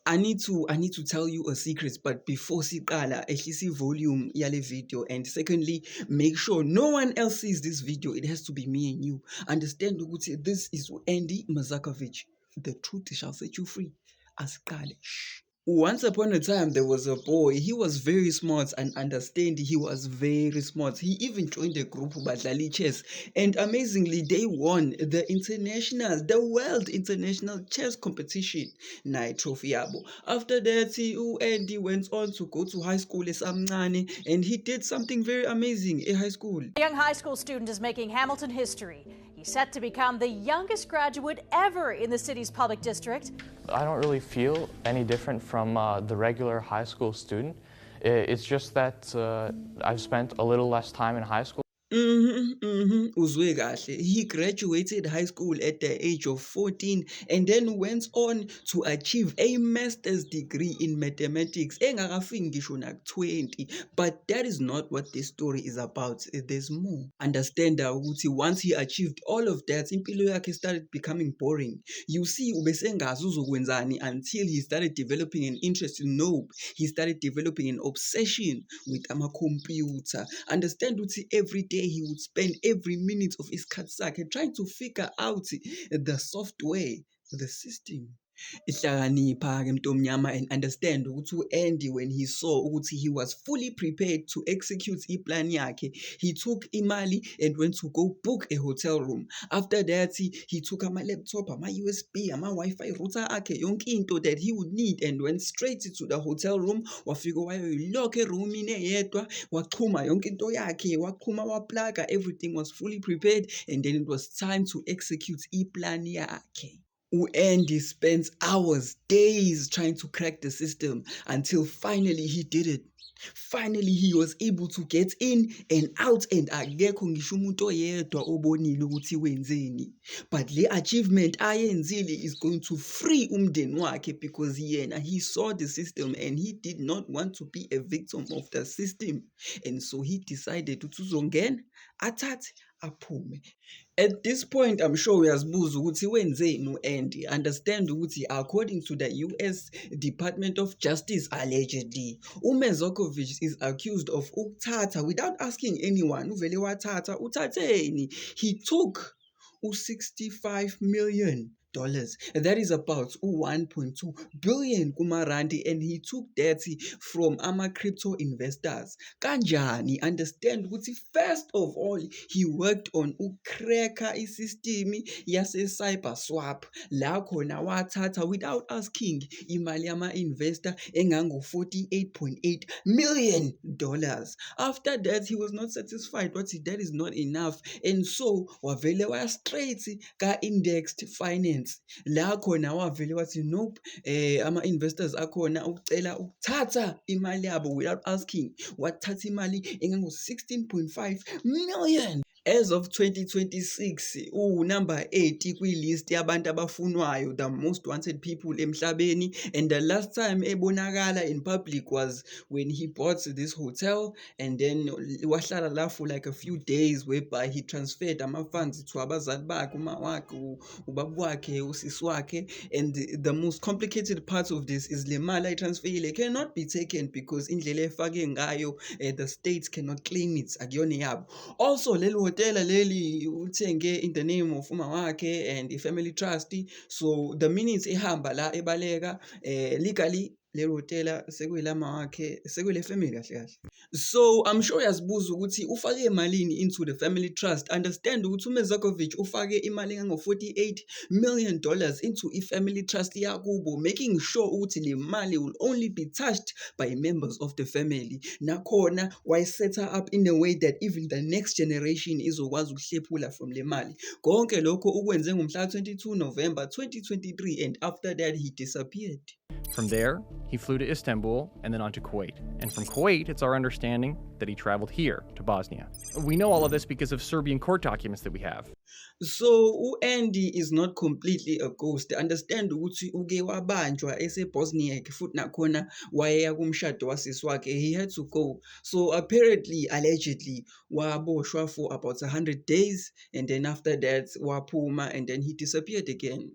I need to tell you a secret, but before siqala, ehlisa volume yale video, and secondly, make sure no one else sees this video. It has to be me and you. Understand ukuthi this is Andy Mazakovich. The truth shall set you free. Asiqale. Shh. Once upon a time, there was a boy. He was very smart, and understand he was very smart. He even joined a group Badlali Chess, and amazingly, they won the world international chess competition. Nayi trophy yabo. After that, Andy went on to go to high school esamncane, and he did something very amazing in high school. A young high school student is making Hamilton history. He's set to become the youngest graduate ever in the city's public district. I don't really feel any different from the regular high school student. It's just that I've spent a little less time in high school. Uzwe kahle. He graduated high school at the age of 14 and then went on to achieve a master's degree in mathematics. Engakafiki ngisho nak 20. But that is not what this story is about. There's more. Understand ukuthi once he achieved all of that, impilo yakhe started becoming boring. You see, ubesengazi uzokwenzani until he started developing an interest in he started developing an obsession with computer. Understand ukuthi every day he would spend every minute of his sakhe trying to figure out the software, the system. Ihlakanipha-ke mntomnyama, and understand ukuthi u-Andy, when he saw ukuthi he was fully prepared to execute iplan yakhe, he took imali and went to go book a hotel room. After that, he took ama-laptop, ama-USB, ama-Wi-Fi router akhe, yonke into that he would need, and went straight to the hotel room. Wafika wayoyilock erumini eyedwa, wachuma yonke into yakhe, wachuma waplaga, everything was fully prepared, and then it was time to execute iplan yakhe. Andy spent hours, days trying to crack the system until finally he did it. Finally, he was able to get in and out, and akekho ngisho umuntu oyedwa obonile ukuthi wenzeni. But le achievement ayenzile is going to free umndeni wakhe, because he saw the system and he did not want to be a victim of the system. And so he decided ukuthi uzongena athathe aphume. At this point, I'm sure uyazibuza ukuthi wenzeni u-Andy. Understand ukuthi according to the US Department of Justice, allegedly, uMezakovich is accused of ukuthatha without asking anyone. Uvele wathatha, uthatheni? He took $65 million. That is about 1.2 billion kumarandi, and he took that from crypto investors. Kanjani? Understand ukuthi first of all he worked on ukreka isystem yase cyber swap, la khona wathatha without asking imali yama-investor engango $48.8 million. After that, he was not satisfied. That is not enough, and so wavele waya straight ka-indexed finance, la khona wavele wathi nope, ama-investors akhona ukucela ukuthatha imali yabo without asking. Wathatha imali engango $16.5 million. As of 2026, number 8 kwi-list yabantu abafunwayo, the most wanted people emhlabeni, and the last time ebonakala in public was when he bought this hotel, and then wahlala la for like a few days, whereby he transferred ama-funds to abazali bakhe, umawakhe, ubaba wakhe, usisi wakhe, and the most complicated part of this is le mali aytransferile cannot be taken because indlela efake ngayo, the states cannot claim it, akuyona yabo. Also, lelo hotela leli uthenge in the name of umawakhe and i-family trust, so the minutes ehamba la ebaleka, legally lelo hotela sekuyilama wakhe, sekuyile family kahle kahle. So I'm sure uyazibuza ukuthi ufake malini into the family trust. Understand ukuthi uMezakovich ufake imali engango $48 million into i-family trust yakubo, making sure ukuthi le mali will only be touched by members of the family. Nakhona set her up in a way that even the next generation izokwazi ukuhlephula from le mali. Konke lokho ukwenze ngomhla 22 November 2023, and after that he disappeared. From there, he flew to Istanbul and then on to Kuwait. And from Kuwait, it's our understanding that he traveled here to Bosnia. We know all of this because of Serbian court documents that we have. So Andy is not completely a ghost. Understand ukuthi uke wabanjwa ese-Bosnia futhi nakhona wayeya kumshado wasisi wakhe. He had to go. So apparently, allegedly, waboshwa for about 100 days, and then after that waphuma, and then he disappeared again.